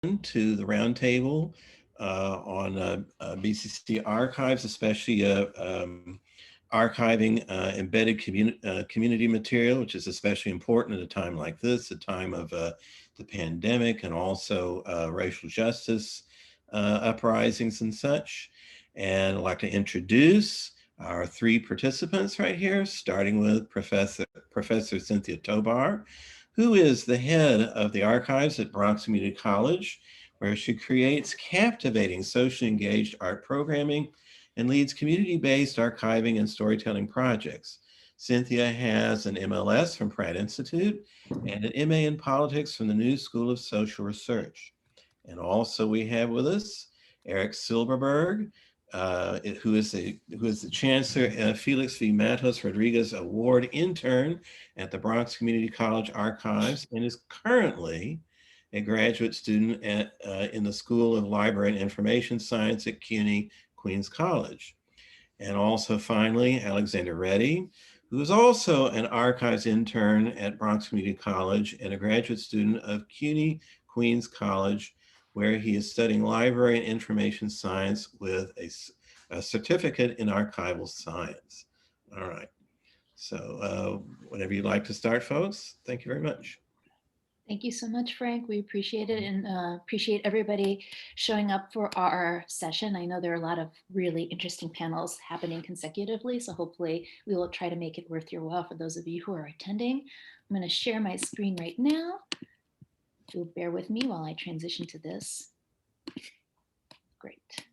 to the roundtable on BCC archives, especially archiving embedded community material, which is especially important at a time like this, a time of the pandemic and also racial justice uprisings and such. And I'd like to introduce our three participants right here, starting with Professor Cynthia Tobar, who is the head of the archives at Bronx Community College, where she creates captivating socially engaged art programming and leads community-based archiving and storytelling projects. Cynthia has an MLS from Pratt Institute and an MA in politics from the New School of Social Research. And also we have with us Eric Silberberg, who is the Chancellor Felix V. Matos Rodriguez Award intern at the Bronx Community College Archives and is currently a graduate student in the School of Library and Information Science at CUNY Queens College. And also finally, Alexander Rettie, who is also an archives intern at Bronx Community College and a graduate student of CUNY Queens College, where he is studying library and information science with a certificate in archival science. All right. So whenever you'd like to start, folks, thank you very much. Thank you so much, Frank. We appreciate it and appreciate everybody showing up for our session. I know there are a lot of really interesting panels happening consecutively, so hopefully we will try to make it worth your while for those of you who are attending. I'm going to share my screen right now. If you'll bear with me while I transition to this. Great.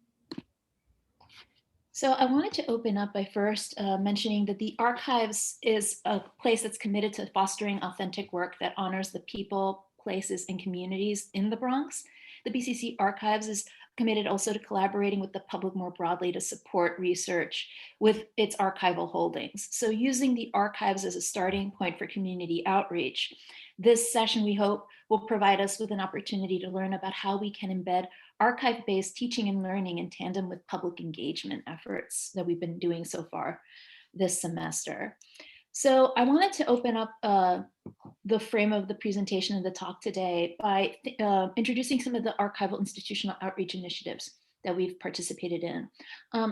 So I wanted to open up by first mentioning that the Archives is a place that's committed to fostering authentic work that honors the people, places, and communities in the Bronx. The BCC Archives is committed also to collaborating with the public more broadly to support research with its archival holdings. So using the archives as a starting point for community outreach, this session, we hope, will provide us with an opportunity to learn about how we can embed archive-based teaching and learning in tandem with public engagement efforts that we've been doing so far this semester. So I wanted to open up the frame of the presentation and the talk today by introducing some of the archival institutional outreach initiatives that we've participated in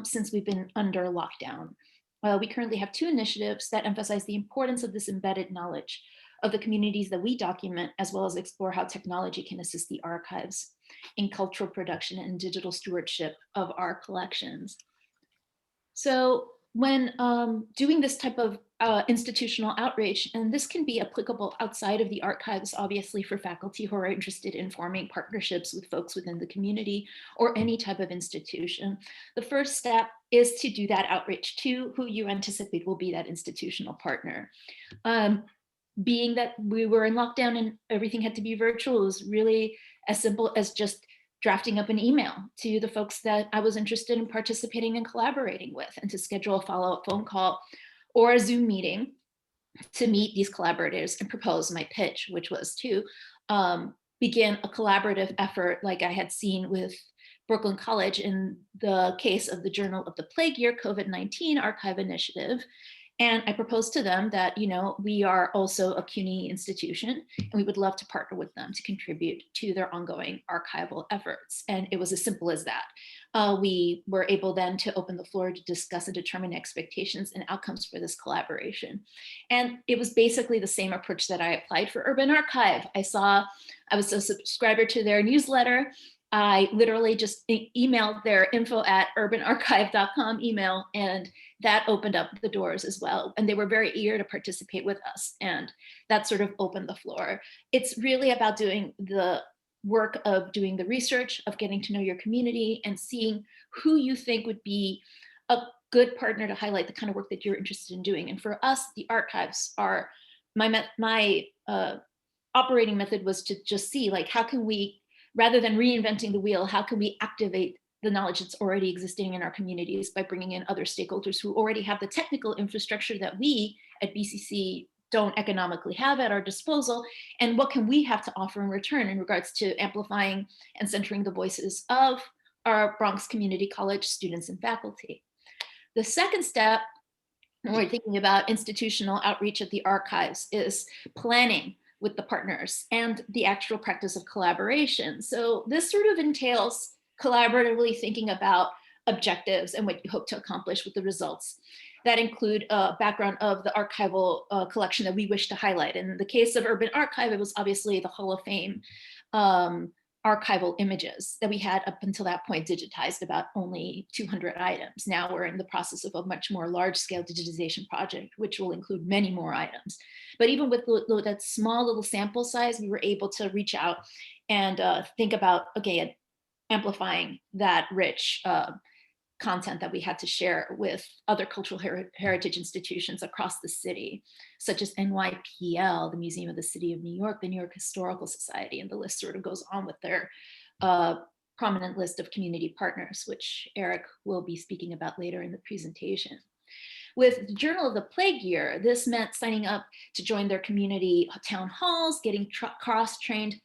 since we've been under lockdown. We currently have two initiatives that emphasize the importance of this embedded knowledge of the communities that we document, as well as explore how technology can assist the archives in cultural production and digital stewardship of our collections. So when doing this type of institutional outreach, and this can be applicable outside of the archives, obviously for faculty who are interested in forming partnerships with folks within the community or any type of institution, the first step is to do that outreach to who you anticipate will be that institutional partner. Being that we were in lockdown and everything had to be virtual, it was really as simple as just drafting up an email to the folks that I was interested in participating and collaborating with, and to schedule a follow-up phone call or a Zoom meeting to meet these collaborators and propose my pitch, which was to begin a collaborative effort like I had seen with Brooklyn College in the case of the Journal of the Plague Year COVID-19 Archive Initiative. And I proposed to them that, you know, we are also a CUNY institution and we would love to partner with them to contribute to their ongoing archival efforts. And it was as simple as that. We were able then to open the floor to discuss and determine expectations and outcomes for this collaboration. And it was basically the same approach that I applied for Urban Archive. I was a subscriber to their newsletter. I literally just emailed their info@urbanarchive.com email, and that opened up the doors as well. And they were very eager to participate with us. And that sort of opened the floor. It's really about doing the work of doing the research, of getting to know your community and seeing who you think would be a good partner to highlight the kind of work that you're interested in doing. And for us, the archives are my operating method was to just see, like, how can we, rather than reinventing the wheel, how can we activate the knowledge that's already existing in our communities by bringing in other stakeholders who already have the technical infrastructure that we at BCC don't economically have at our disposal, and what can we have to offer in return in regards to amplifying and centering the voices of our Bronx Community College students and faculty. The second step, when we're thinking about institutional outreach at the archives, is planning with the partners and the actual practice of collaboration. So this sort of entails collaboratively thinking about objectives and what you hope to accomplish with the results that include a background of the archival collection that we wish to highlight. In the case of Urban Archive, it was obviously the Hall of Fame archival images that we had up until that point digitized about only 200 items. Now we're in the process of a much more large scale digitization project, which will include many more items. But even with that small little sample size, we were able to reach out and think about, again, amplifying that rich content that we had to share with other cultural heritage institutions across the city, such as NYPL, the Museum of the City of New York, the New York Historical Society, and the list sort of goes on with their prominent list of community partners, which Eric will be speaking about later in the presentation. With the Journal of the Plague Year, this meant signing up to join their community town halls, getting cross-trained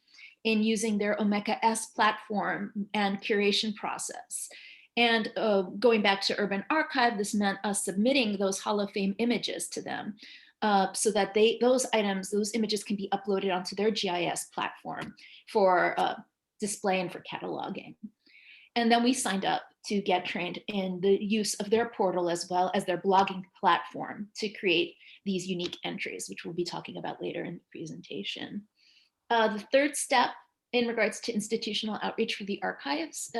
in using their Omeka S platform and curation process. And going back to Urban Archive, this meant us submitting those Hall of Fame images to them so that those images can be uploaded onto their GIS platform for display and for cataloging. And then we signed up to get trained in the use of their portal as well as their blogging platform to create these unique entries, which we'll be talking about later in the presentation. The third step in regards to institutional outreach for the archives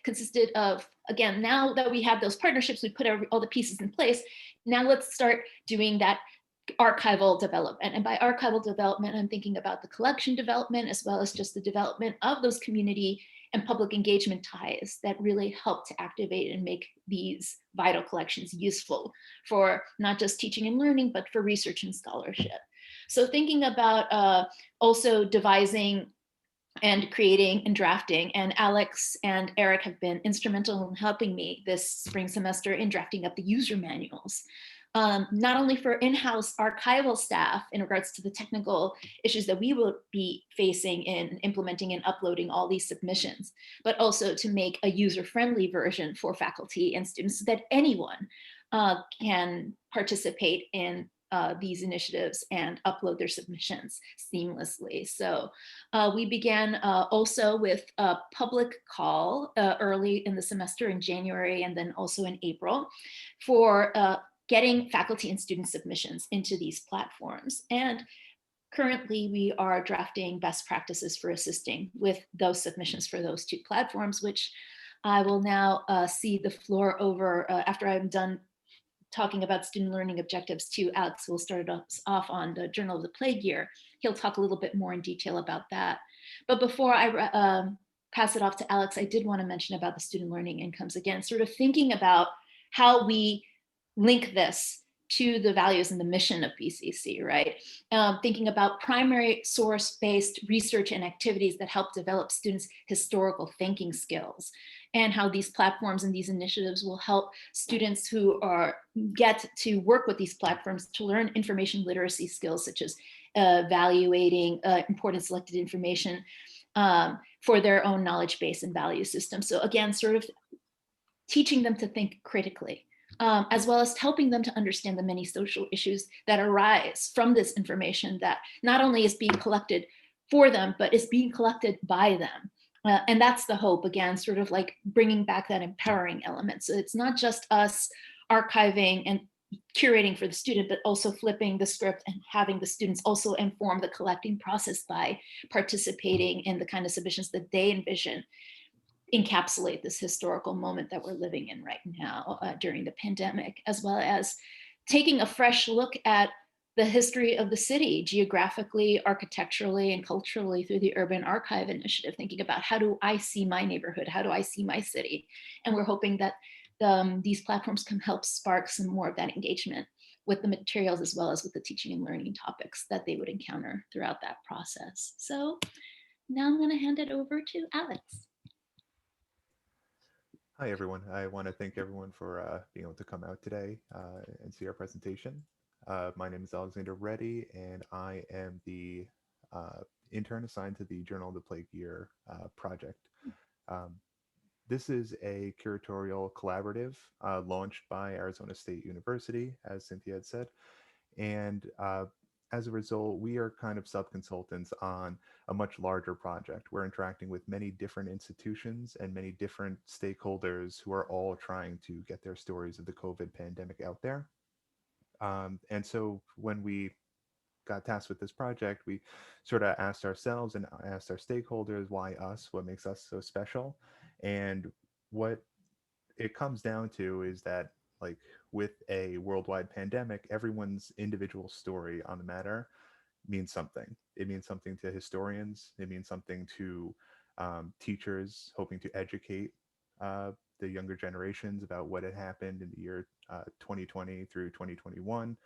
consisted of, again, now that we have those partnerships, we put all the pieces in place. Now let's start doing that archival development. And by archival development, I'm thinking about the collection development as well as just the development of those community and public engagement ties that really help to activate and make these vital collections useful for not just teaching and learning, but for research and scholarship. So thinking about also devising and creating and drafting, and Alex and Eric have been instrumental in helping me this spring semester in drafting up the user manuals. Not only for in-house archival staff in regards to the technical issues that we will be facing in implementing and uploading all these submissions, but also to make a user-friendly version for faculty and students so that anyone can participate in these initiatives and upload their submissions seamlessly. So we began also with a public call early in the semester in January and then also in April for getting faculty and student submissions into these platforms. And currently we are drafting best practices for assisting with those submissions for those two platforms, which I will now cede the floor over after I'm done talking about student learning objectives to Alex, who will start us off on the Journal of the Plague Year. He'll talk a little bit more in detail about that. But before I pass it off to Alex, I did want to mention about the student learning incomes again, sort of thinking about how we link this to the values and the mission of BCC, right? Thinking about primary source-based research and activities that help develop students' historical thinking skills, and how these platforms and these initiatives will help students who get to work with these platforms to learn information literacy skills, such as evaluating important selected information for their own knowledge base and value system. So again, sort of teaching them to think critically. As well as helping them to understand the many social issues that arise from this information that not only is being collected for them, but is being collected by them. And that's the hope, again, sort of like bringing back that empowering element. So it's not just us archiving and curating for the student, but also flipping the script and having the students also inform the collecting process by participating in the kind of submissions that they envision encapsulate this historical moment that we're living in right now during the pandemic, as well as taking a fresh look at the history of the city geographically, architecturally, and culturally through the Urban Archive Initiative, thinking about how do I see my neighborhood? How do I see my city? And we're hoping that these platforms can help spark some more of that engagement with the materials as well as with the teaching and learning topics that they would encounter throughout that process. So now I'm going to hand it over to Alex. Hi, everyone. I want to thank everyone for being able to come out today and see our presentation. My name is Alexander Rettie, and I am the intern assigned to the Journal of the Plague Year project. This is a curatorial collaborative launched by Arizona State University, as Cynthia had said. And as a result, we are kind of sub-consultants on a much larger project. We're interacting with many different institutions and many different stakeholders who are all trying to get their stories of the COVID pandemic out there. And so when we got tasked with this project, we sort of asked ourselves and asked our stakeholders, why us? What makes us so special? And what it comes down to is that, like, with a worldwide pandemic, everyone's individual story on the matter means something. It means something to historians. It means something to teachers hoping to educate uh, the younger generations about what had happened in the year 2020 through 2021.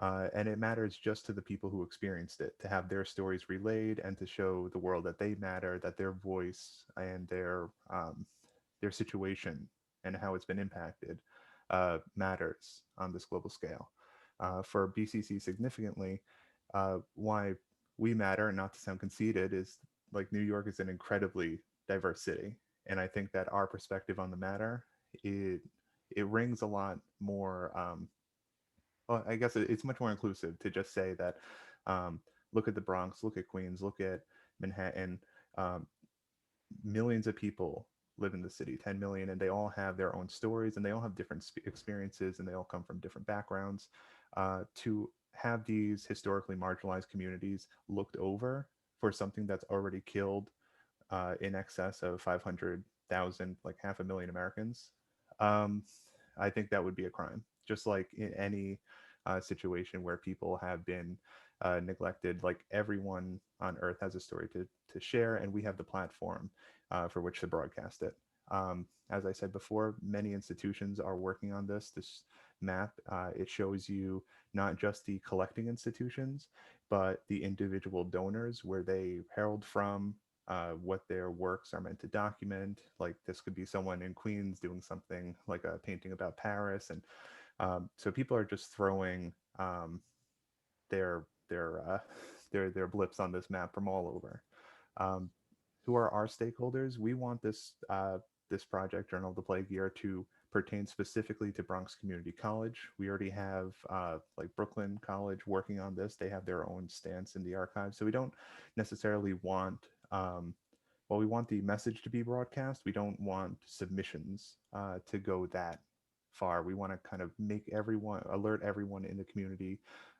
And it matters just to the people who experienced it, to have their stories relayed and to show the world that they matter, that their voice and their situation and how it's been impacted matters on this global scale. For BCC significantly, why we matter, and not to sound conceited, is like New York is an incredibly diverse city, and I think that our perspective on the matter, it it rings a lot more. Well, I guess it's much more inclusive to just say that, look at the Bronx, look at Queens, look at Manhattan. Um, Millions of people live in the city, 10 million, and they all have their own stories and they all have different experiences and they all come from different backgrounds. To have these historically marginalized communities looked over for something that's already killed in excess of 500,000, like half a million Americans, um, I think that would be a crime. Just like in any situation where people have been neglected, like everyone on Earth has a story to share, and we have the platform for which to broadcast it. As I said before, many institutions are working on this. This map, it shows you not just the collecting institutions, but the individual donors, where they herald from, what their works are meant to document. Like this could be someone in Queens doing something like a painting about Paris, and so people are just throwing their their uh, their blips on this map from all over. Um, who are our stakeholders? We want this project, Journal of the Plague Year, to pertain specifically to Bronx Community College. We already have like Brooklyn College working on this. They have their own stance in the archive, so we don't necessarily want. Well, we want the message to be broadcast. We don't want submissions to go that far. We want to kind of make everyone, alert everyone in the community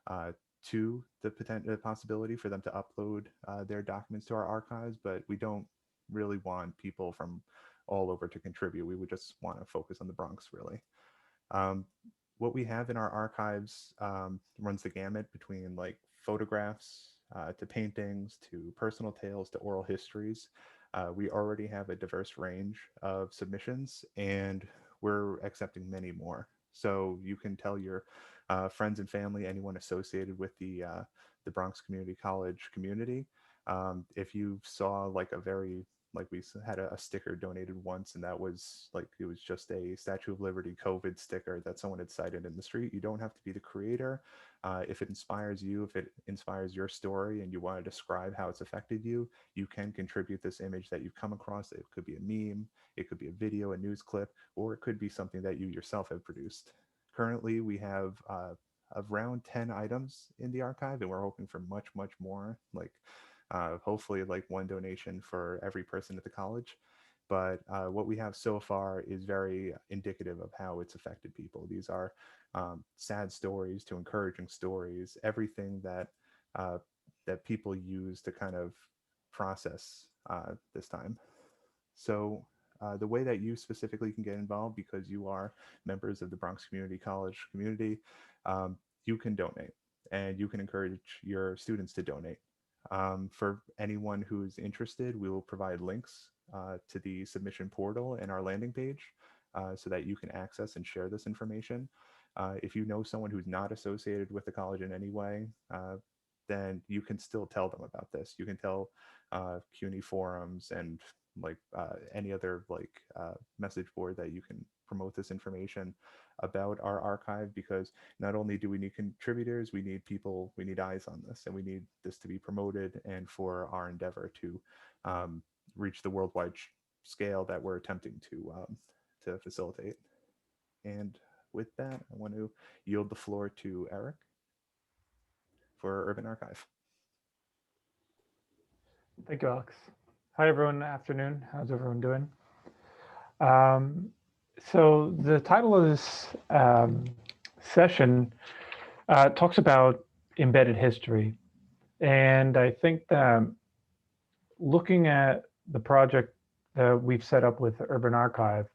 uh, to the potential possibility for them to upload their documents to our archives, but we don't really want people from all over to contribute. We would just want to focus on the Bronx, really. Um, what we have in our archives runs the gamut between like photographs to paintings to personal tales to oral histories. We already have a diverse range of submissions, and we're accepting many more. So you can tell your friends and family, anyone associated with the Bronx Community College community. If you saw like a very like we had a sticker donated once, and that was like it was just a Statue of Liberty COVID sticker that someone had cited in the street. You don't have to be the creator. If it inspires you, if it inspires your story and you want to describe how it's affected you, you can contribute this image that you've come across. It could be a meme, it could be a video, a news clip, or it could be something that you yourself have produced. Currently, we have around 10 items in the archive, and we're hoping for much, much more. Like hopefully like one donation for every person at the college. But what we have so far is very indicative of how it's affected people. These are sad stories to encouraging stories, everything that that people use to kind of process this time. So the way that you specifically can get involved, because you are members of the Bronx Community College community, you can donate and you can encourage your students to donate. For anyone who's interested, we will provide links to the submission portal and our landing page so that you can access and share this information. If you know someone who's not associated with the college in any way, then you can still tell them about this. You can tell CUNY forums and like any other like message board that you can promote this information about our archive, because not only do we need contributors, we need people, we need eyes on this, and we need this to be promoted and for our endeavor to reach the worldwide scale that we're attempting to facilitate. And with that, I want to yield the floor to Eric. for Urban Archive. Thank you, Alex. Hi, everyone. Afternoon. How's everyone doing? So the title of this session talks about embedded history. And I think that looking at the project that we've set up with Urban Archive,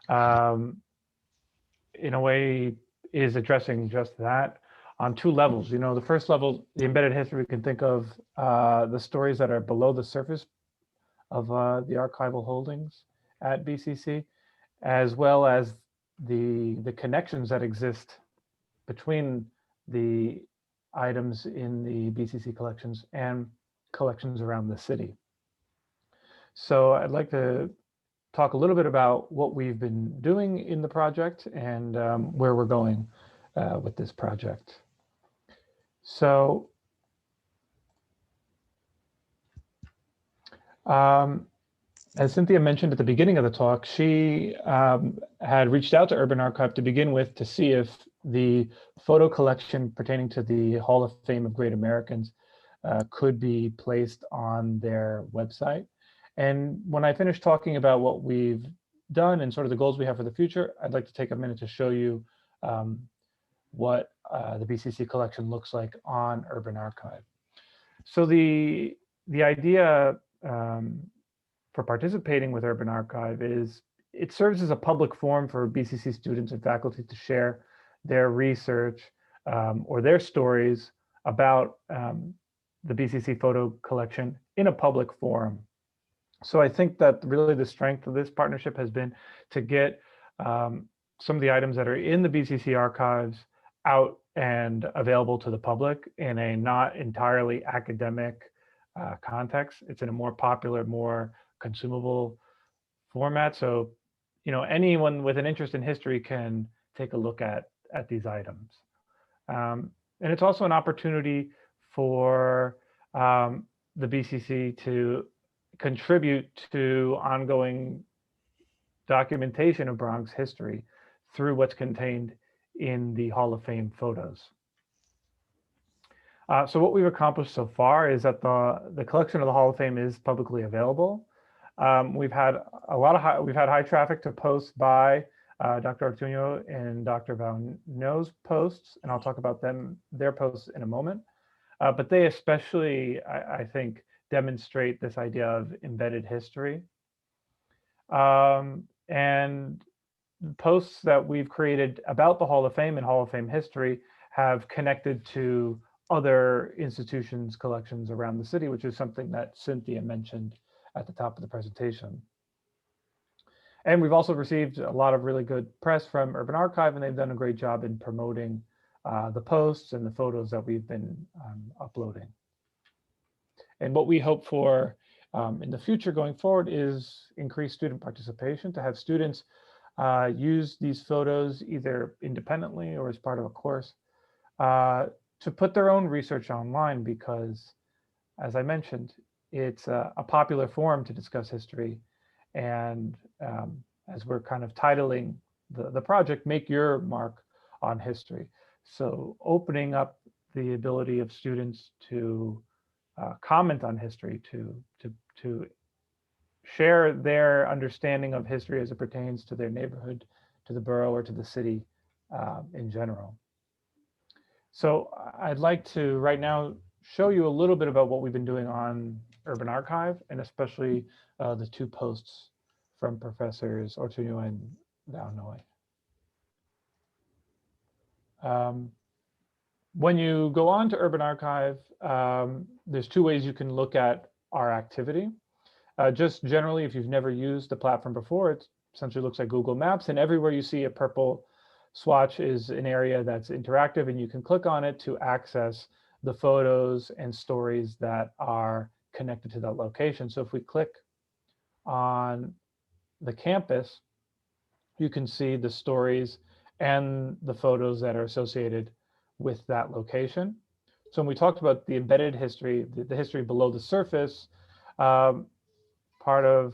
in a way is addressing just that on two levels. You know, the first level, the embedded history, we can think of the stories that are below the surface of the archival holdings at BCC, as well as the connections that exist between the items in the BCC collections and collections around the city. So I'd like to talk a little bit about what we've been doing in the project and where we're going with this project. So as Cynthia mentioned at the beginning of the talk, she had reached out to Urban Archive to begin with to see if the photo collection pertaining to the Hall of Fame of Great Americans could be placed on their website. And when I finish talking about what we've done and sort of the goals we have for the future, I'd like to take a minute to show you what the BCC collection looks like on Urban Archive. So the idea for participating with Urban Archive is it serves as a public forum for BCC students and faculty to share their research or their stories about the BCC photo collection in a public forum. So I think that really the strength of this partnership has been to get some of the items that are in the BCC archives out and available to the public in a not entirely academic context. It's in a more popular, more consumable format. So, you know, anyone with an interest in history can take a look at these items. And it's also an opportunity for the BCC to contribute to ongoing documentation of Bronx history through what's contained in the Hall of Fame photos. So what we've accomplished so far is that the collection of the Hall of Fame is publicly available. We've had high traffic to posts by Dr. Artunio and Dr. Valno's posts, and I'll talk about their posts in a moment. But they especially, I think, demonstrate this idea of embedded history. And posts that we've created about the Hall of Fame and Hall of Fame history have connected to other institutions' collections around the city, which is something that Cynthia mentioned at the top of the presentation. And we've also received a lot of really good press from Urban Archive, and they've done a great job in promoting the posts and the photos that we've been uploading. And what we hope for in the future going forward is increased student participation, to have students use these photos either independently or as part of a course to put their own research online, because, as I mentioned, it's a popular forum to discuss history. And as we're kind of titling the project, Make Your Mark on History. So opening up the ability of students to comment on history, to share their understanding of history as it pertains to their neighborhood, to the borough, or to the city in general. So I'd like to right now show you a little bit about what we've been doing on Urban Archive, and especially the two posts from Professors Ortuño and Valnoy. When you go on to Urban Archive, there's two ways you can look at our activity. Just generally, if you've never used the platform before, it essentially looks like Google Maps, and everywhere you see a purple swatch is an area that's interactive, and you can click on it to access the photos and stories that are connected to that location. So if we click on the campus, you can see the stories and the photos that are associated with that location. So when we talked about the embedded history, the history below the surface, part of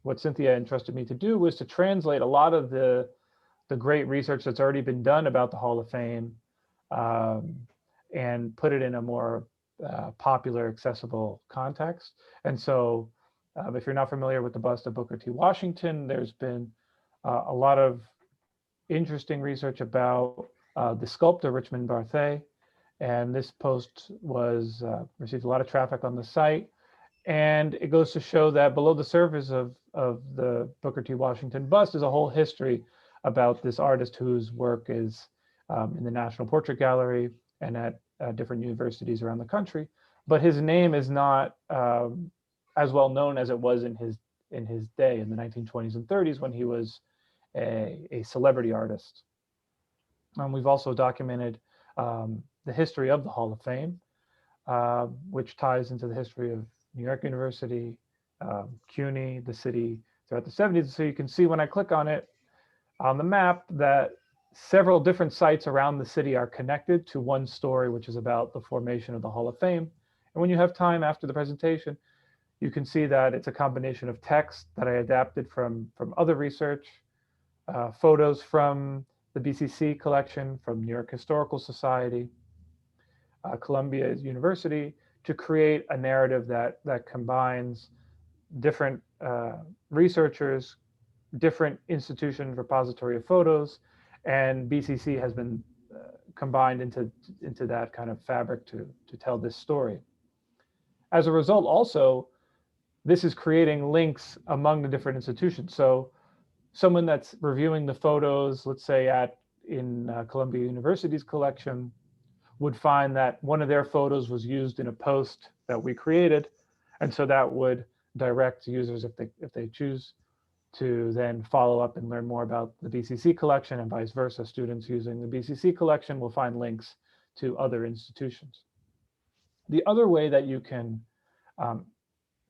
what Cynthia entrusted me to do was to translate a lot of the great research that's already been done about the Hall of Fame and put it in a more popular, accessible context. And so if you're not familiar with the bust of Booker T. Washington, there's been a lot of interesting research about the sculptor Richmond Barthé. And this post was received a lot of traffic on the site. And it goes to show that below the surface of the Booker T. Washington bust is a whole history about this artist whose work is in the National Portrait Gallery and at different universities around the country. But his name is not as well known as it was in his day in the 1920s and 30s when he was a celebrity artist. We've also documented the history of the Hall of Fame, which ties into the history of New York University, CUNY, the city throughout the 70s. So you can see when I click on it on the map that several different sites around the city are connected to one story, which is about the formation of the Hall of Fame. And when you have time after the presentation, you can see that it's a combination of text that I adapted from other research, photos from the BCC collection, from New York Historical Society, Columbia University, to create a narrative that combines different researchers, different institution repository of photos, and BCC has been combined into that kind of fabric to tell this story. As a result, also, this is creating links among the different institutions. So someone that's reviewing the photos, let's say in Columbia University's collection, would find that one of their photos was used in a post that we created. And so that would direct users, if they choose to then follow up and learn more about the BCC collection, and vice versa. Students using the BCC collection will find links to other institutions. The other way that you can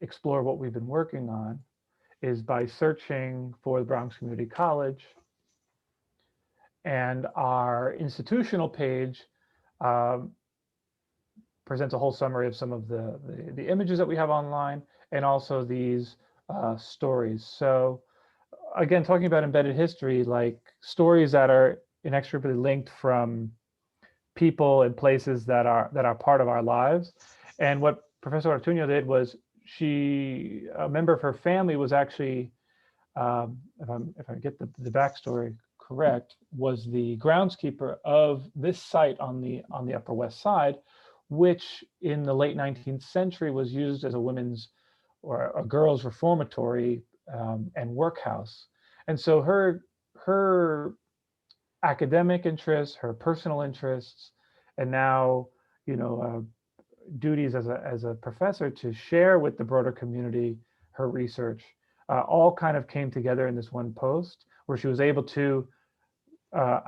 explore what we've been working on is by searching for the Bronx Community College. And our institutional page presents a whole summary of some of the images that we have online, and also these stories. So again, talking about embedded history, like stories that are inextricably linked from people and places that are part of our lives. And what Professor Ortuño did was, a member of her family was actually, if I get the backstory correct, was the groundskeeper of this site on the Upper West Side, which in the late 19th century was used as a women's or a girls' reformatory and workhouse. And so her academic interests, her personal interests, and now duties as a professor to share with the broader community her research all kind of came together in this one post, where she was able to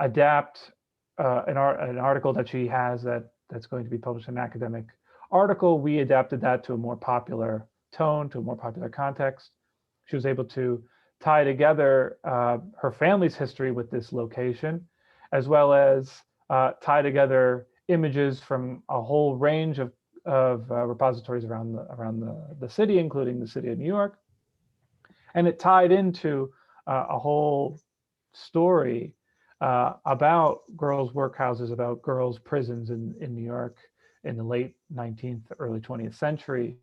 adapt an article that she has that's going to be published in an academic article. We adapted that to a more popular tone, to a more popular context. She was able to tie together her family's history with this location, as well as tie together images from a whole range of repositories around the city, including the city of New York. And it tied into a whole story about girls' workhouses, about girls' prisons in New York in the late 19th, early 20th century,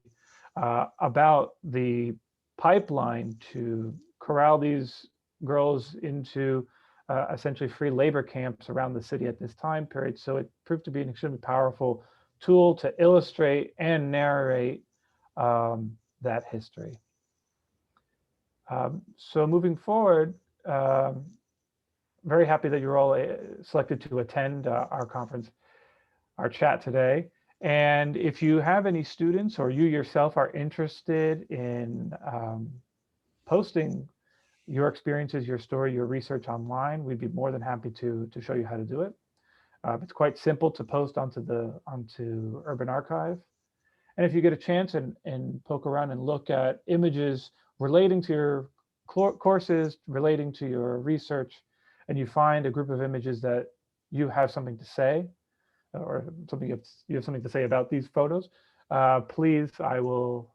about the pipeline to corral these girls into essentially free labor camps around the city at this time period. So it proved to be an extremely powerful tool to illustrate and narrate that history. So moving forward, very happy that you're all selected to attend our conference, our chat today. And if you have any students or you yourself are interested in posting your experiences, your story, your research online, we'd be more than happy to show you how to do it. It's quite simple to post onto Urban Archive. And if you get a chance and poke around and look at images relating to your courses, relating to your research, and you find a group of images that you have something to say, or you have something to say about these photos, please, I will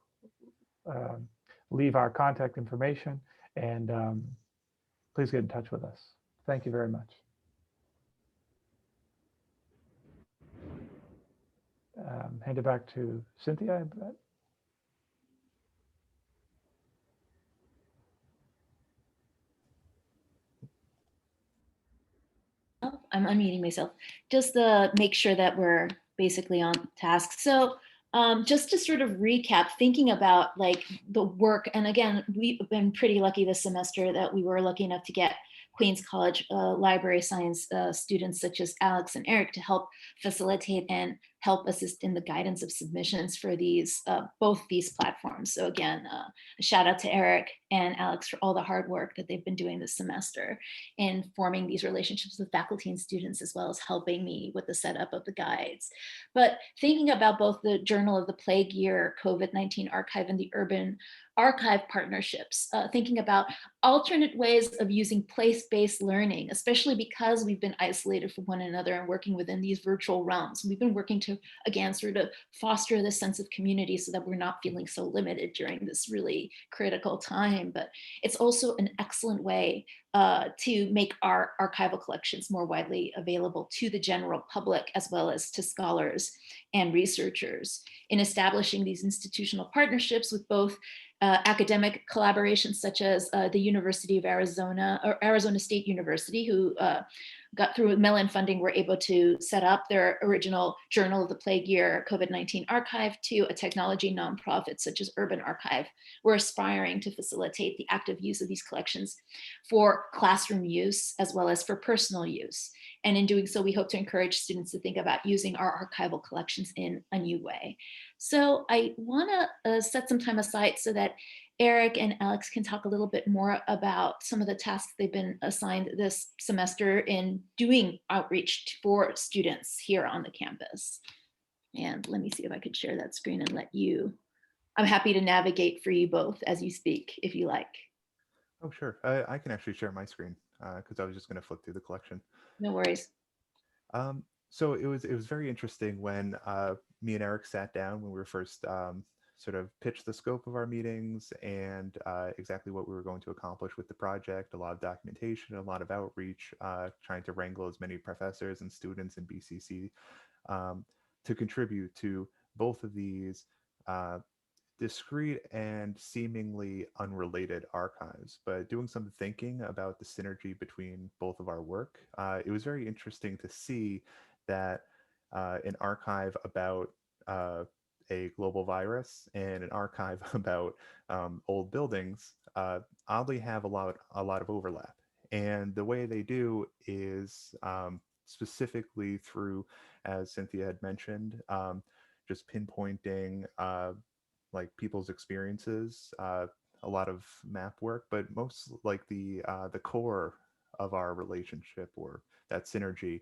leave our contact information, and please get in touch with us. Thank you very much. hand it back to Cynthia. I bet. Oh, I'm unmuting myself just to make sure that we're basically on task. So just to sort of recap, thinking about like the work, and again, we've been pretty lucky this semester that we were lucky enough to get Queens College library science students such as Alex and Eric to help facilitate and help assist in the guidance of submissions for these both these platforms. So again, a shout out to Eric and Alex for all the hard work that they've been doing this semester in forming these relationships with faculty and students, as well as helping me with the setup of the guides. But thinking about both the Journal of the Plague Year, COVID-19 Archive, and the Urban Archive partnerships, thinking about alternate ways of using place-based learning, especially because we've been isolated from one another and working within these virtual realms. We've been working to, again, sort of foster this sense of community so that we're not feeling so limited during this really critical time. But it's also an excellent way to make our archival collections more widely available to the general public, as well as to scholars and researchers. In establishing these institutional partnerships with both academic collaborations such as the University of Arizona or Arizona State University, who got through Mellon funding, were able to set up their original Journal of the Plague Year COVID-19 archive, to a technology nonprofit such as Urban Archive. We're aspiring to facilitate the active use of these collections for classroom use as well as for personal use. And in doing so, we hope to encourage students to think about using our archival collections in a new way. So I want to set some time aside so that Eric and Alex can talk a little bit more about some of the tasks they've been assigned this semester in doing outreach for students here on the campus. And let me see if I could share that screen and let you, I'm happy to navigate for you both as you speak, if you like. Oh, sure. I can actually share my screen because I was just going to flip through the collection. No worries. So it was very interesting when me and Eric sat down when we were first sort of pitched the scope of our meetings and exactly what we were going to accomplish with the project. A lot of documentation, a lot of outreach, trying to wrangle as many professors and students in BCC to contribute to both of these discrete and seemingly unrelated archives, but doing some thinking about the synergy between both of our work. It was very interesting to see that an archive about a global virus and an archive about old buildings oddly have a lot of overlap. And the way they do is specifically through, as Cynthia had mentioned, just pinpointing like people's experiences, a lot of map work, but most like the core of our relationship or that synergy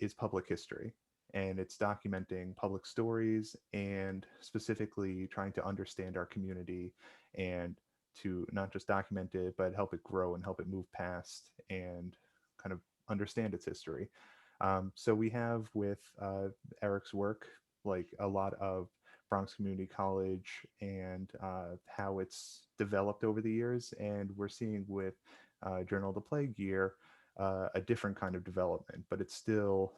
is public history. And it's documenting public stories and specifically trying to understand our community and to not just document it, but help it grow and help it move past and kind of understand its history. So we have with Eric's work, like a lot of Bronx Community College and how it's developed over the years. And we're seeing with Journal of the Plague Year a different kind of development, but it's still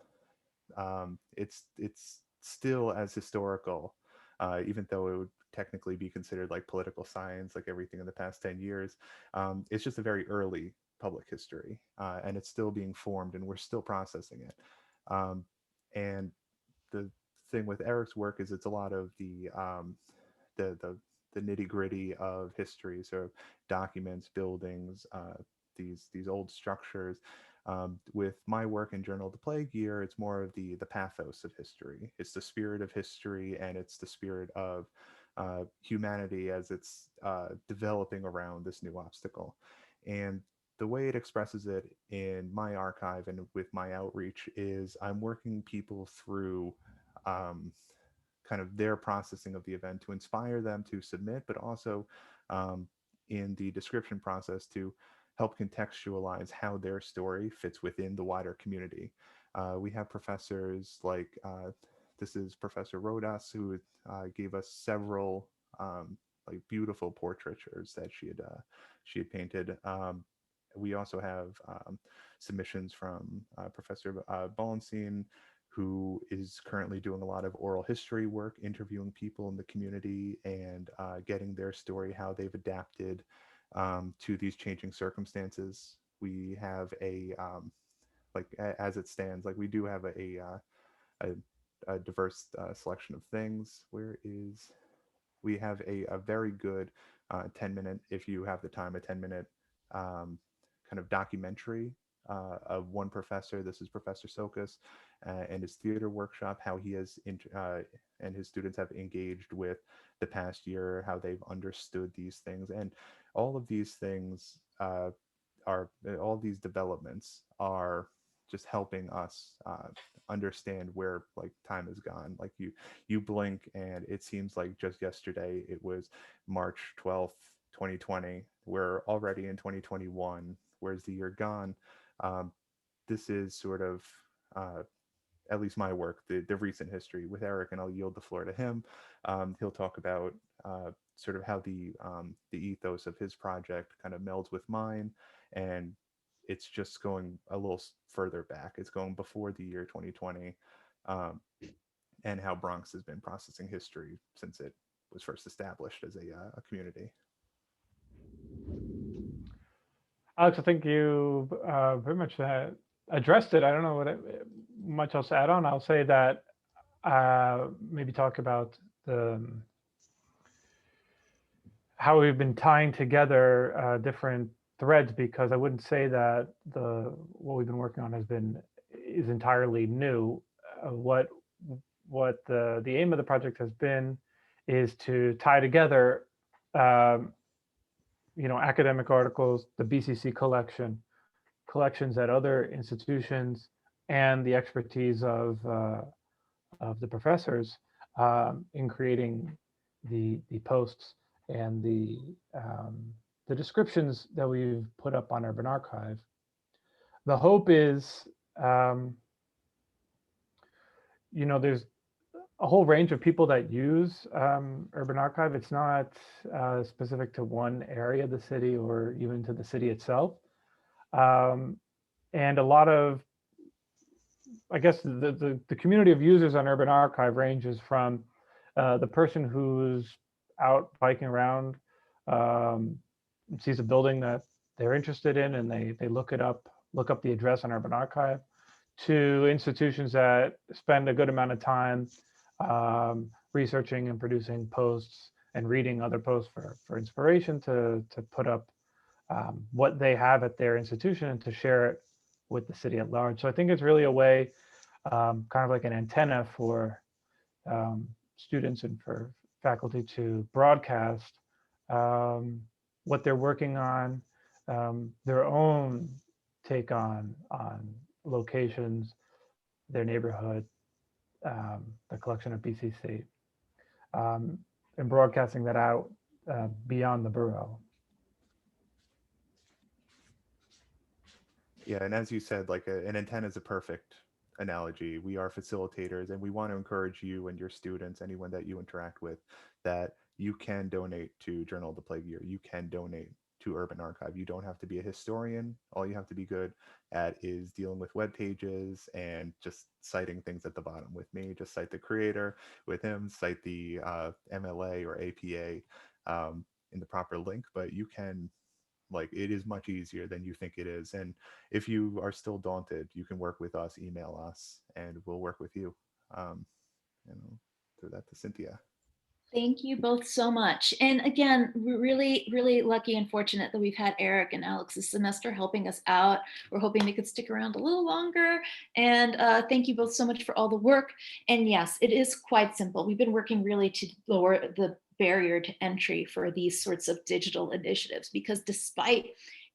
it's still as historical, even though it would technically be considered like political science, like everything in the past 10 years. It's just a very early public history, and it's still being formed, and we're still processing it. And the thing with Eric's work is it's a lot of the the nitty gritty of history, so documents, buildings, these old structures. With my work in Journal of the Plague Year, it's more of the pathos of history. It's the spirit of history, and it's the spirit of humanity as it's developing around this new obstacle. And the way it expresses it in my archive and with my outreach is I'm working people through kind of their processing of the event to inspire them to submit, but also in the description process to help contextualize how their story fits within the wider community. We have professors like, this is Professor Rodas, who gave us several like beautiful portraitures that she had painted. We also have submissions from Professor Ballenstein, who is currently doing a lot of oral history work, interviewing people in the community and getting their story, how they've adapted to these changing circumstances. We have as it stands, like we do have a diverse selection of things. We have a very good 10-minute, if you have the time, a 10-minute kind of documentary of one professor. This is Professor Sokas and his theater workshop, how he has and his students have engaged with the past year, how they've understood these things. And all of these things all these developments are just helping us understand where like time has gone. Like you blink and it seems like just yesterday it was March 12th, 2020. We're already in 2021. Where's the year gone? This is sort of at least my work, the recent history with Eric, and I'll yield the floor to him. He'll talk about sort of how the ethos of his project kind of melds with mine, and it's just going a little further back. It's going before the year 2020, and how Bronx has been processing history since it was first established as a community. Alex, I think you very much addressed it. I don't know much else to add on. I'll say that maybe talk about how we've been tying together different threads, because I wouldn't say that what we've been working on is entirely new. What the aim of the project has been is to tie together academic articles, the BCC collections at other institutions, and the expertise of the professors in creating the posts and the descriptions that we've put up on Urban Archive. The hope is, there's a whole range of people that use Urban Archive. It's not specific to one area of the city or even to the city itself. And a lot of, I guess, the community of users on Urban Archive ranges from the person who's out biking around, sees a building that they're interested in, and they look up the address on Urban Archive, to institutions that spend a good amount of time researching and producing posts and reading other posts for inspiration to put up what they have at their institution and to share it with the city at large. So I think it's really a way, kind of like an antenna for students and for faculty to broadcast what they're working on, their own take on locations, their neighborhood, the collection of BCC, and broadcasting that out beyond the borough. Yeah, and as you said, like an antenna is a perfect analogy. We are facilitators, and we want to encourage you and your students, anyone that you interact with, that you can donate to Journal of the Plague Year. You can donate to Urban Archive. You don't have to be a historian. All you have to be good at is dealing with web pages and just citing things at the bottom. With me, just cite the creator. With him, cite the MLA or APA in the proper link. But you can, like, it is much easier than you think it is. And if you are still daunted, you can work with us, email us, and we'll work with you. Throw that to Cynthia. Thank you both so much. And again, we're really, really lucky and fortunate that we've had Eric and Alex this semester helping us out. We're hoping they could stick around a little longer. And thank you both so much for all the work. And yes, it is quite simple. We've been working really to lower the barrier to entry for these sorts of digital initiatives, because despite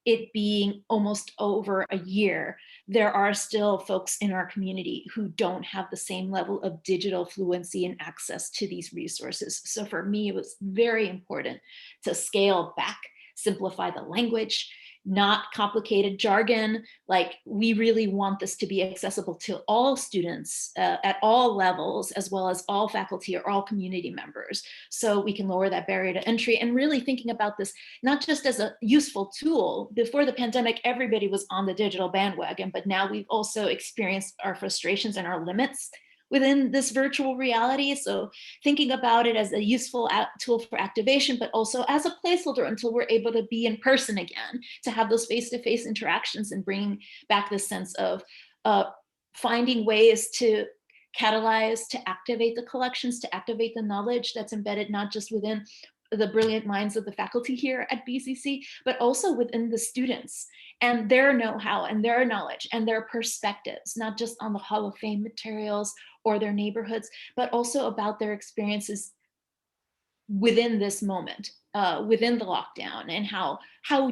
it being almost over a year, there are still folks in our community who don't have the same level of digital fluency and access to these resources. So for me, it was very important to scale back simplify the language, not complicated jargon. Like, we really want this to be accessible to all students at all levels, as well as all faculty or all community members. So we can lower that barrier to entry, and really thinking about this not just as a useful tool. Before the pandemic, everybody was on the digital bandwagon, but now we've also experienced our frustrations and our limits within this virtual reality. So thinking about it as a useful tool for activation, but also as a placeholder until we're able to be in person again, to have those face-to-face interactions and bring back this sense of finding ways to catalyze, to activate the collections, to activate the knowledge that's embedded not just within the brilliant minds of the faculty here at BCC, but also within the students and their know-how and their knowledge and their perspectives, not just on the Hall of Fame materials or their neighborhoods, but also about their experiences within this moment, within the lockdown, and how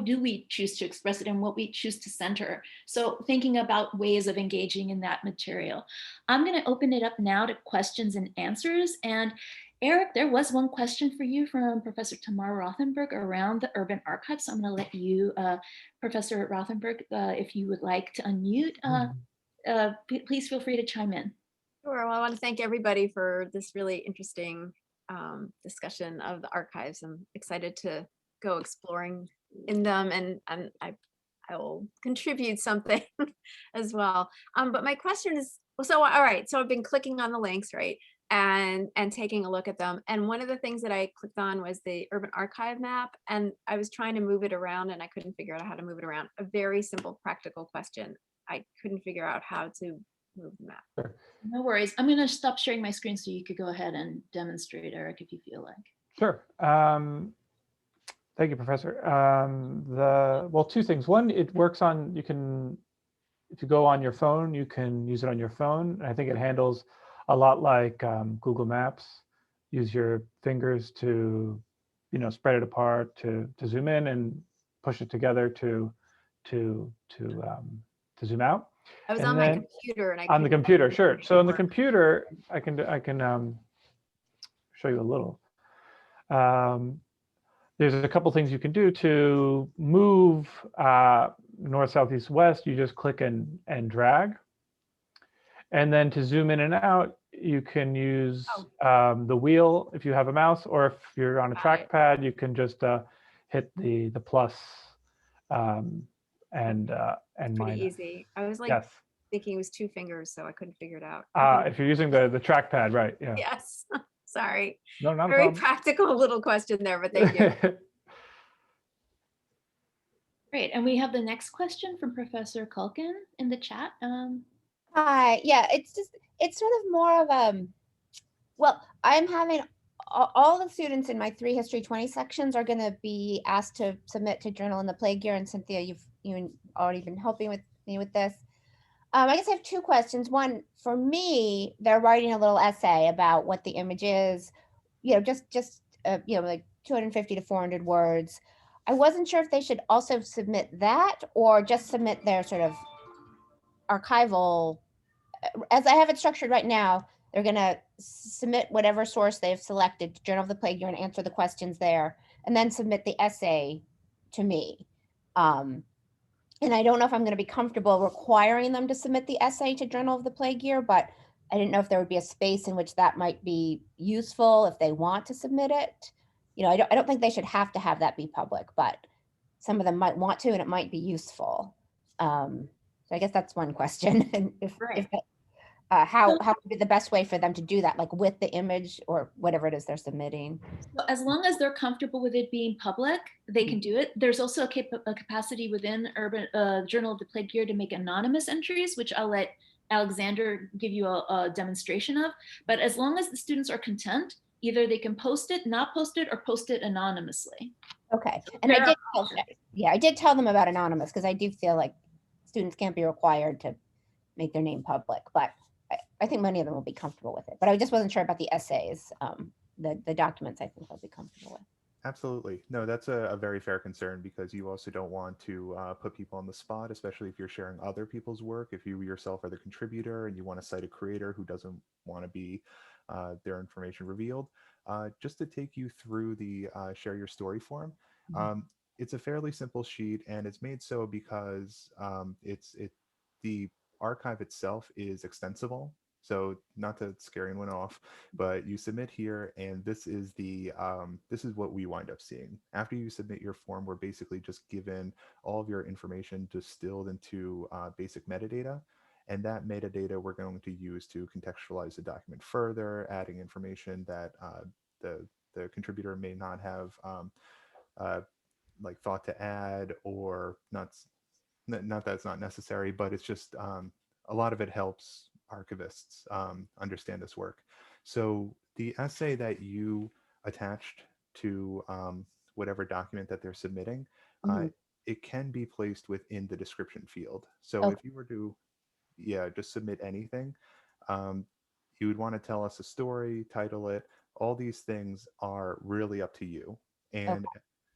do we choose to express it and what we choose to center. So thinking about ways of engaging in that material. I'm going to open it up now to questions and answers. And Eric, there was one question for you from Professor Tobar Rothenberg around the Urban Archive. So I'm going to let you, Professor Rothenberg, if you would like to unmute, please feel free to chime in. Sure. Well, I want to thank everybody for this really interesting discussion of the archives. I'm excited to go exploring in them, and I will contribute something as well. But my question is, well, so all right, so I've been clicking on the links, right, and taking a look at them. And one of the things that I clicked on was the Urban Archive map, and I was trying to move it around, and I couldn't figure out how to move it around. A very simple, practical question. I couldn't figure out how to move the map. Sure. No worries. I'm going to stop sharing my screen so you could go ahead and demonstrate, Eric, if you feel like. Sure. Thank you, Professor. Well, two things. One, it works on, if you go on your phone, you can use it on your phone. I think it handles a lot like Google Maps. Use your fingers to, spread it apart, to zoom in, and push it together to zoom out. I was And on my then computer, and I on the couldn't computer, find sure. it. So on the computer, I can show you a little. There's a couple things you can do to move north, south, east, west. You just click and drag. And then to zoom in and out, you can use the wheel if you have a mouse, or if you're on a trackpad, you can just hit the plus and Pretty minus. easy. I was like Yes. thinking it was 2 fingers, so I couldn't figure it out. If you're using the trackpad, right? Yeah. Yes. Sorry. No, not a Very problem. practical little question there, but thank you. Great. And we have the next question from Professor Culkin in the chat. Hi. Yeah, it's sort of more of well, I'm having all the students in my 3 History 20 sections are going to be asked to submit to Journal in the Plague Year, and Cynthia, you've already been helping me with this. I guess I have 2 questions. One, for me, they're writing a little essay about what the image is, just like 250 to 400 words. I wasn't sure if they should also submit that or just submit their sort of archival. As I have it structured right now, they're going to submit whatever source they've selected to Journal of the Plague Year and answer the questions there, and then submit the essay to me. And I don't know if I'm going to be comfortable requiring them to submit the essay to Journal of the Plague Year, but I didn't know if there would be a space in which that might be useful if they want to submit it. I don't think they should have to have that be public, but some of them might want to, and it might be useful. So I guess that's one question. And how would be the best way for them to do that, like with the image or whatever it is they're submitting? So as long as they're comfortable with it being public, they can do it. There's also a capacity within Journal of the Plague Year to make anonymous entries, which I'll let Alexander give you a demonstration of. But as long as the students are content, either they can post it, not post it, or post it anonymously. Okay. And I did tell them about anonymous, because I do feel like students can't be required to make their name public, but I think many of them will be comfortable with it. But I just wasn't sure about the essays. The documents I think they'll be comfortable with. Absolutely. No, that's a very fair concern, because you also don't want to put people on the spot, especially if you're sharing other people's work. If you yourself are the contributor and you want to cite a creator who doesn't want to be their information revealed. Just to take you through the share your story form. it's a fairly simple sheet, and it's made so because the archive itself is extensible. So not to scare anyone off, but you submit here, and this is what we wind up seeing. After you submit your form, we're basically just given all of your information distilled into basic metadata. And that metadata we're going to use to contextualize the document further, adding information that the contributor may not have uh, like thought to add, or not that it's not necessary, but it's just a lot of it helps archivists understand this work. So the essay that you attached to whatever document that they're submitting, Mhm. it can be placed within the description field. So Okay. if you were to, yeah, just submit anything, um, you would want to tell us a story, title it. All these things are really up to you. Okay. And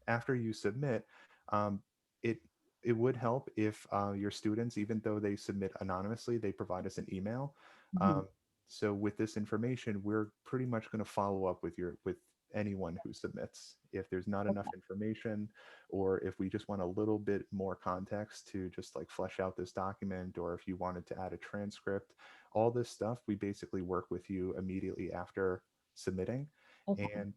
after you submit, um, it it would help if your students, even though they submit anonymously, they provide us an email. Mhm. Um, so with this information, we're pretty much going to follow up with anyone who submits. If there's not enough information, or if we just want a little bit more context to just like flesh out this document, or if you wanted to add a transcript, all this stuff, we basically work with you immediately after submitting. Okay. And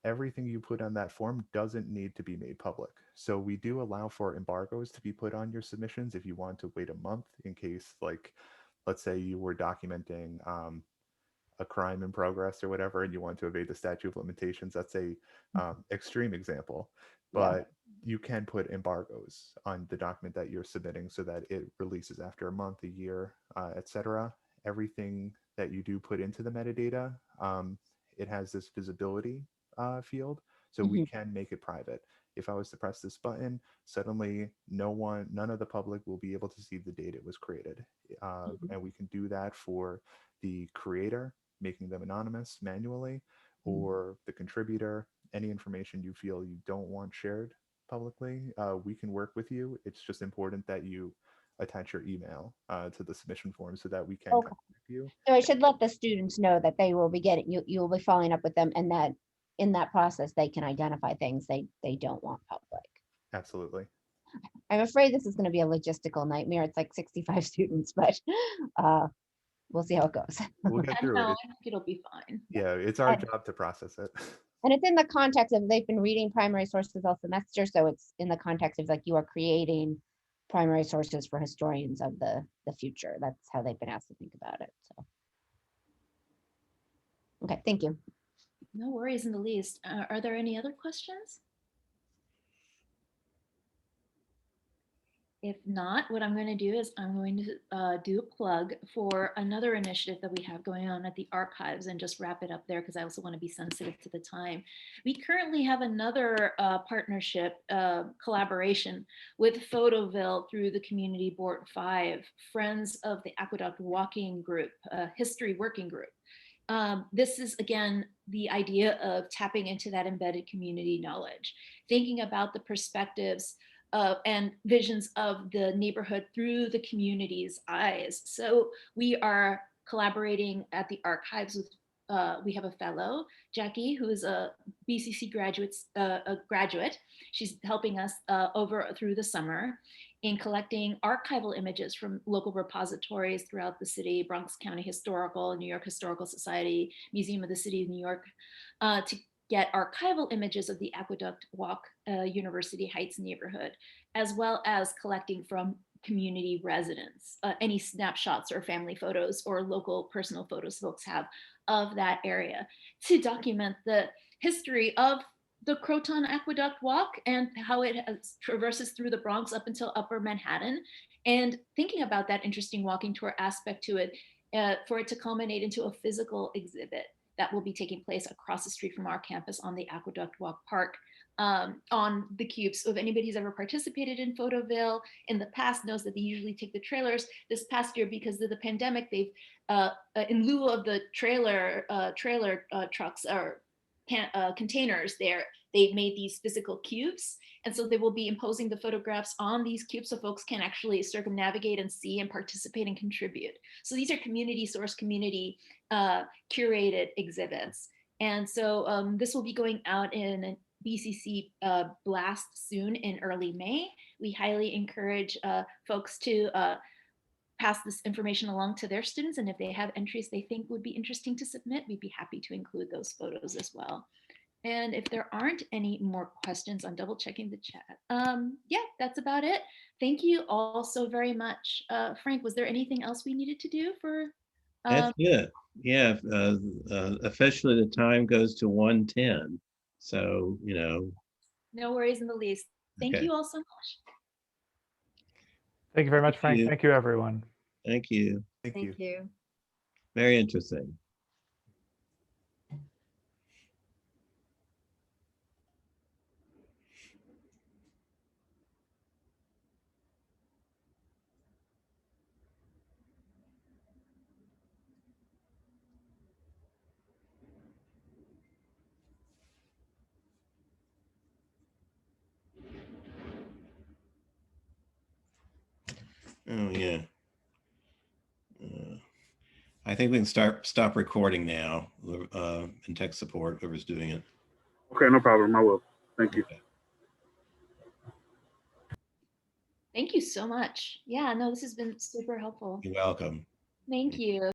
everything you put on that form doesn't need to be made public. So we do allow for embargoes to be put on your submissions if you want to wait a month, in case, like, let's say you were documenting a crime in progress or whatever, and you want to evade the statute of limitations. That's a extreme example, Yeah. but you can put embargoes on the document that you're submitting so that it releases after a month, a year, etc. Everything that you do put into the metadata, it has this visibility field, so we Mhm. can make it private. If I was to press this button, suddenly none of the public will be able to see the date it was created. Mhm. And we can do that for the creator, making them anonymous manually, Mhm. or the contributor. Any information you feel you don't want shared publicly, we can work with you. It's just important that you attach your email to the submission form so that we can Okay. contact you. So I should let the students know that they will be getting, you will be following up with them, and that in that process, they can identify things they don't want public. Absolutely. I'm afraid this is going to be a logistical nightmare. It's like 65 students, but uh, we'll see how it goes. We'll get And through no, it. I think it'll be fine. Yeah, it's our And, job to process it. and it's in the context of they've been reading primary sources all semester, so it's in the context of like you are creating primary sources for historians of the future. That's how they've been asked to think about it. So, okay, thank you. No worries in the least. Are there any other questions? If not, what I'm going to do is I'm going to do a plug for another initiative that we have going on at the archives, and just wrap it up there because I also want to be sensitive to the time. We currently have another partnership collaboration with Photoville through the Community Board 5, Friends of the Aqueduct Walking Group, History Working Group. This is, again, the idea of tapping into that embedded community knowledge, thinking about the perspectives and visions of the neighborhood through the community's eyes. So we are collaborating at the archives with, we have a fellow, Jackie, who is a BCC graduate. She's helping us over through the summer in collecting archival images from local repositories throughout the city, Bronx County Historical, New York Historical Society, Museum of the City of New York, to get archival images of the Aqueduct Walk University Heights neighborhood, as well as collecting from community residents, any snapshots or family photos or local personal photos folks have of that area, to document the history of the Croton Aqueduct Walk and how it traverses through the Bronx up until Upper Manhattan, and thinking about that interesting walking tour aspect to it, for it to culminate into a physical exhibit that will be taking place across the street from our campus on the Aqueduct Walk Park, on the cubes. So if anybody's ever participated in Photoville in the past knows that they usually take the trailers. This past year, because of the pandemic, they've, in lieu of the trailer trucks or containers there, they've made these physical cubes. And so they will be imposing the photographs on these cubes so folks can actually circumnavigate and see and participate and contribute. So these are community source, community curated exhibits. And so this will be going out in BCC blast soon in early May. We highly encourage folks to pass this information along to their students. And if they have entries they think would be interesting to submit, we'd be happy to include those photos as well. And if there aren't any more questions, I'm double checking the chat. Yeah, that's about it. Thank you all so very much. Frank, was there anything else we needed to do for? That's it. Yeah, officially the time goes to 1:10. So, you know. No worries in the least. Thank Okay. you all so much. Thank you very much, Thank Frank. you. Thank you, everyone. Thank you. Thank you. Thank you. Very interesting. Oh, yeah. I think we can stop recording now, and tech support, whoever's doing it. Okay, no problem. I will. Thank you. Okay. Thank you so much. Yeah, no, this has been super helpful. You're welcome. Thank you.